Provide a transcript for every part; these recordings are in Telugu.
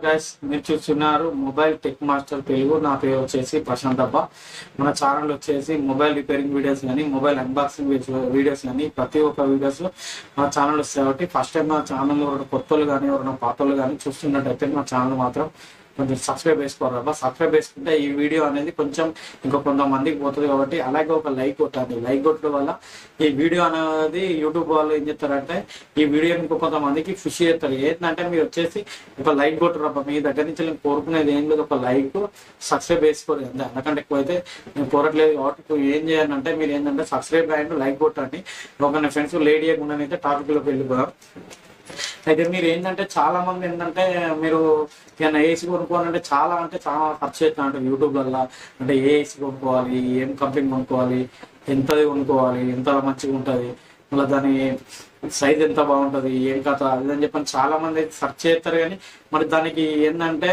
గైస్ మీరు చూస్తున్నారు మొబైల్ టెక్ మాస్టర్ తెలుగు. నా పేరు వచ్చేసి ప్రశాంత్ అబ్బా. మన ఛానల్ వచ్చేసి మొబైల్ రిపేరింగ్ వీడియోస్ కానీ మొబైల్ అన్బాక్సింగ్ వీడియోస్ కానీ ప్రతి ఒక్క వీడియోస్ మన ఛానల్ వస్తాయి. కాబట్టి ఫస్ట్ టైం నా ఛానల్ ఎవరైనా కొత్తలు కానీ ఎవరైనా పాతలు కానీ చూస్తున్నట్టయితే మా ఛానల్ మాత్రం కొంచెం సబ్స్క్రైబ్ చేసుకోవాలి అబ్బా. సబ్స్క్రైబ్ చేసుకుంటే ఈ వీడియో అనేది కొంచెం ఇంకా కొంతమందికి పోతుంది. కాబట్టి అలాగే ఒక లైక్ కొట్టాలి. లైక్ కొట్టడం వల్ల ఈ వీడియో అనేది యూట్యూబ్ వాళ్ళు ఏం చేస్తారంటే ఈ వీడియోని ఇంకో కొంతమందికి ఖుషి చేస్తారు. ఏంటంటే మీరు వచ్చేసి ఒక లైక్ కొట్టరు అబ్బా. మీ దగ్గర నుంచి నేను కోరుకునేది ఏం లేదు, ఒక లైక్ సబ్స్క్రైబ్ చేసుకోలేదు అంతే. అందుకంటే ఎక్కువైతే నేను కోరట్లేదు. కాబట్టి ఏం చేయాలంటే మీరు ఏంటంటే సబ్స్క్రైబ్ అయ్యండి, లైక్ కొట్టండి. ఒక నా ఫ్రెండ్స్ లేట్ చేయకుండా అయితే టాపిక్లోకి వెళ్ళిపోదాం. అయితే మీరు ఏంటంటే చాలా మంది ఏంటంటే మీరు ఏమైనా ఏసీ కొనుక్కోవాలంటే చాలా ఖర్చు అవుతుంది అంటే యూట్యూబ్లలో. అంటే ఏ ఏసీ కొనుక్కోవాలి, ఏం కంపెనీ కొనుక్కోవాలి, ఎంతది కొనుక్కోవాలి, ఎంత మంచిగా ఉంటుంది, మళ్ళీ దాని సైజ్ ఎంత బాగుంటుంది, ఏం కథ అదని చెప్పని చాలా మంది అయితే సెర్చ్ చేస్తారు. కానీ మరి దానికి ఏంటంటే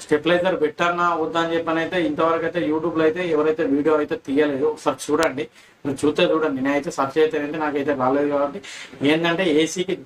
స్టెబిలైజర్ పెట్టన్నా వద్దా అని చెప్పని అయితే ఇంతవరకు అయితే యూట్యూబ్లో అయితే ఎవరైతే వీడియో అయితే తీయలేదు. ఒకసారి చూడండి, మీరు చూడండి. నేనైతే సెర్చ్ అయితే నాకైతే రాలేదు. కాబట్టి ఏంటంటే ఏసీకి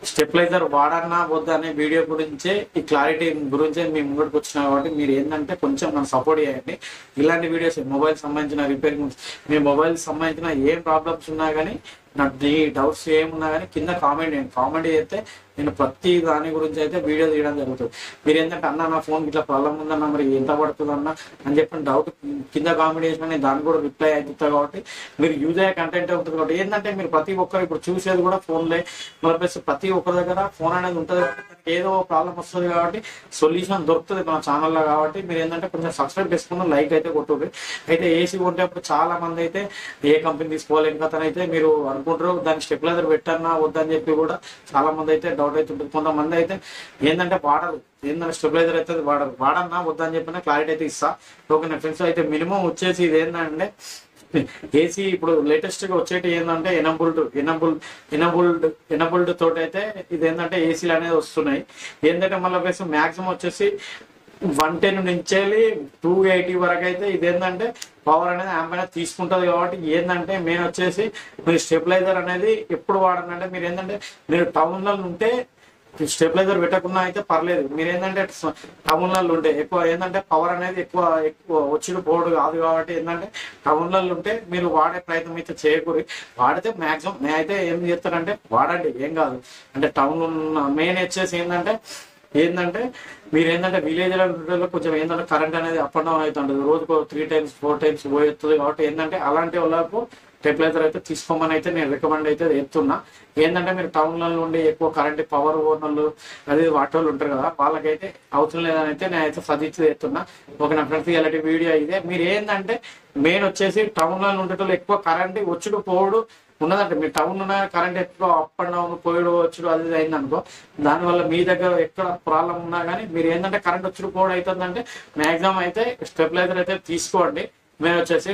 స్టెబిలైజర్ వాడన్నా వద్దా అనే వీడియో గురించే ఈ క్లారిటీ గురించే మీ ముందుకు వచ్చినా. కాబట్టి మీరు ఏంటంటే కొంచెం నన్ను సపోర్ట్ చేయండి. ఇలాంటి వీడియోస్ మొబైల్ సంబంధించిన రిపేరింగ్, మీ మొబైల్ సంబంధించిన ఏం ప్రాబ్లమ్స్ ఉన్నా కానీ, నాకు డౌట్స్ ఏమున్నా కానీ కింద కామెంట్ చేయండి. కామెంట్ చేస్తే నేను ప్రతి దాని గురించి అయితే వీడియో తీయడం జరుగుతుంది. మీరు ఏంటంటే అన్న నా ఫోన్ ఇట్లా ప్రాబ్లం ఉందన్న, మరి ఎంత పడుతుంది అన్న అని చెప్పిన డౌట్ కింద కామెంట్ చేసిన నేను దానికి కూడా రిప్లై అవుతుంది. కాబట్టి మీరు యూజ్ అయ్యే కంటెంట్ ఉంటుంది. కాబట్టి ఏంటంటే మీరు ప్రతి ఒక్కరు ఇప్పుడు చూసేది కూడా ఫోన్లే, ప్లస్ ప్రతి ఒక్కరి దగ్గర ఫోన్ అనేది ఉంటుంది. కాబట్టి ఏదో ప్రాబ్లం వస్తుంది కాబట్టి సొల్యూషన్ దొరుకుతుంది మన ఛానల్లో. కాబట్టి మీరు ఏంటంటే కొంచెం సబ్స్క్రైబ్ చేసుకున్న లైక్ అయితే కొట్టుర్రి. అయితే ఏసీ కొంటేప్పుడు చాలా మంది అయితే ఏ కంపెనీ తీసుకోవాలి కథనైతే మీరు అనుకుంటారు. దానికి స్టెబిలైజర్ పెట్టన్నా వద్దని చెప్పి కూడా చాలా మంది అయితే డౌట్ అయితే ఉంటుంది. కొంతమంది అయితే ఏంటంటే వాడరు, ఏంటంటే స్టెబిలైజర్ అయితే వాడన్నా వద్దని చెప్పిన క్లారిటీ అయితే ఇస్తా. Okay friends. అయితే మినిమం వచ్చేసి ఇది ఏంటంటే ఏసీ ఇప్పుడు లేటెస్ట్ గా వచ్చేటి ఏంటంటే ఎనబుల్డ్ తోటి అయితే ఇది ఏంటంటే ఏసీలు అనేది వస్తున్నాయి. ఏంటంటే మళ్ళీ మ్యాక్సిమం వచ్చేసి 110 నుంచి 280 వరకు అయితే ఇది ఏంటంటే పవర్ అనేది యాంప్ అనేది తీసుకుంటుంది. కాబట్టి ఏంటంటే మెయిన్ వచ్చేసి మీరు స్టెబిలైజర్ అనేది ఎప్పుడు వాడాలంటే మీరు ఏంటంటే మీరు టౌన్లలో ఉంటే స్టెబిలైజర్ పెట్టకుండా అయితే పర్లేదు. మీరు ఏంటంటే టౌన్లలో ఉంటే ఎక్కువ ఏంటంటే పవర్ అనేది ఎక్కువ వచ్చిన పోడు కాదు. కాబట్టి ఏంటంటే టౌన్లలో ఉంటే మీరు వాడే ప్రయత్నం అయితే చేయకూరి. వాడితే మ్యాక్సిమం నేనైతే ఏం చేస్తానంటే వాడండి, ఏం కాదు. అంటే టౌన్ మెయిన్ వచ్చేసి ఏంటంటే మీరు ఏంటంటే విలేజ్లలో కొంచెం ఏంటంటే కరెంట్ అనేది అప్ అండ్ డౌన్ అవుతుంటుంది. రోజుకు 3 times 4 times పోతుంది. కాబట్టి ఏంటంటే అలాంటి వాళ్ళకు స్టెబిలైజర్ అయితే తీసుకోమని అయితే నేను రికమెండ్ అయితే చేస్తున్నా. ఏంటంటే మీరు టౌన్లలో ఉండి ఎక్కువ కరెంట్ పవర్ ఓనర్లు అది వాటోళ్ళు ఉంటారు కదా, వాళ్ళకైతే అవసరం లేదని అయితే నేనైతే సజెస్ట్ చేస్తున్నా. ఒక నా ఫ్రెండ్స్ ఇలాంటి వీడియో ఇదే. మీరు ఏంటంటే మెయిన్ వచ్చేసి టౌన్లలో ఉండేటోళ్ళు ఎక్కువ కరెంట్ వచ్చుడు పోవడు ఉన్నదంటే మీరు టౌన్ ఉన్న కరెంట్ ఎక్కువ అప్ అండ్ డౌన్ పోయడం వచ్చుడు అది అయింది అనుకో, దానివల్ల మీ దగ్గర ఎక్కడ ప్రాబ్లం ఉన్నా కానీ మీరు ఏంటంటే కరెంట్ వచ్చుడు పోవడం అవుతుందంటే మ్యాక్సిమం అయితే స్టెబిలైజర్ అయితే తీసుకోండి. మేము వచ్చేసి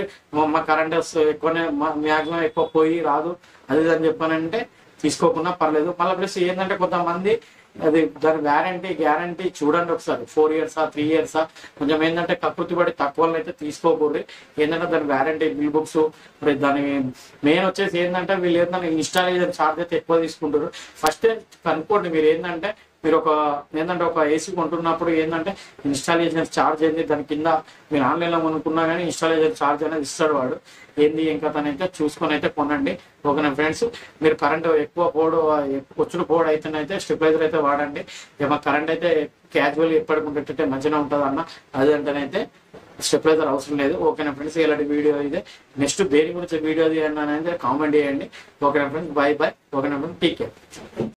మా కరెంట్ ఎక్కువనే మ్యాక్సిమం ఎక్కువ పోయి రాదు అది అని చెప్పానంటే తీసుకోకుండా పర్లేదు. మళ్ళీ ప్లస్ ఏంటంటే కొంతమంది అది దాని గ్యారంటీ చూడండి ఒకసారి. 4 years 3 years కొంచెం ఏంటంటే కకృతి పడి తక్కువ అయితే తీసుకోకూడదు. ఏంటంటే దాని వ్యారంటీ బిల్ బుక్స్ మరి దాని మెయిన్ వచ్చేసి ఏంటంటే వీళ్ళు ఏంటంటే ఇన్స్టాలేషన్ ఛార్జ్ అయితే ఎక్కువ తీసుకుంటారు. ఫస్ట్ కనుక్కోండి. మీరు ఏంటంటే మీరు ఒక ఏసీ కొంటున్నప్పుడు ఏంటంటే ఇన్స్టాలేషన్ ఛార్జ్ ఏంది, దాని కింద మీరు ఆన్లైన్లో కొనుక్కున్నా కానీ ఇన్స్టాలేషన్ ఛార్జ్ అనేది ఇస్తాడు వాడు. ఏంది ఏం కథ అయితే చూసుకొని అయితే కొనండి. ఓకేనా ఫ్రెండ్స్. మీరు కరెంట్ ఎక్కువ పోడు అయితే స్టెబిలైజర్ అయితే వాడండి. ఏమో కరెంట్ అయితే క్యాజువల్ ఎప్పటికుంటే మంచిగా ఉంటుంది అన్న అది అంటేనైతే స్టెబిలైజర్ అవసరం లేదు. ఓకేనా ఫ్రెండ్స్. ఇలాంటి వీడియో ఇదే. నెక్స్ట్ దేని గురించి వీడియో తీయండి అనేది కామెంట్ చేయండి. ఓకేనా ఫ్రెండ్స్. బాయ్. ఓకేనా ఫ్రెండ్స్. Take care.